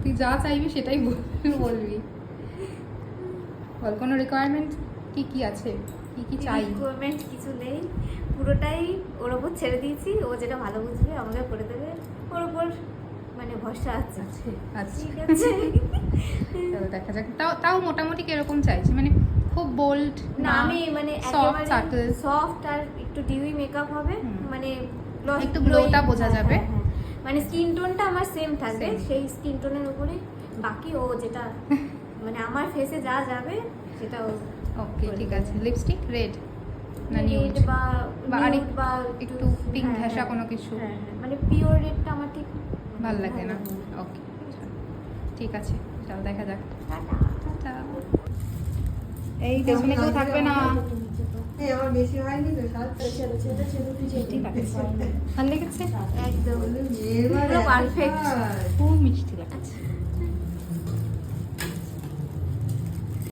তুই যা চাইবি সেটাই বলবি। বল কোনো রিকোয়ারমেন্ট কি কি আছে, কি কি চাই? রিকোয়ারমেন্ট কিছু নেই, পুরোটাই ওর ওপর ছেড়ে দিয়েছি, ও যেটা ভালো বুঝবে আমাকে করে দেবে, ওর ওপর মানে ভরসা আছে। আচ্ছা ঠিক আছে। চলো দেখা যাক। তাও মোটামুটি কিরকম চাইছি, মানে খুব বোল্ড না, আমি মানে সফট সাটল, সফট আর একটু ডিউই মেকআপ হবে, মানে একটু গ্লোটা বোঝা যাবে। মানে স্কিন টোনটা আমার সেম থাকবে, Same. সেই স্কিন টোনের উপরে বাকি ও যেটা মানে আমার ফেসে যা যাবে সেটা ও। ওকে ঠিক আছে। লিপস্টিক রেড না রেড নিউড বা আর nude বা একটু পিঙ্ক ঘেঁষা কোনো কিছু মানে পিওর রেডটা আমার ঠিক ভালো লাগে না। ওকে ঠিক আছে, চল দেখা যাক। টাটা। এই পেছনে কেউ থাকবে না। আমার বেশি হয়নি তো, ঠিক আছে, ভালো লেগেছে, একদম এবারে পারফেক্ট। খুব মিষ্টি লাগছে।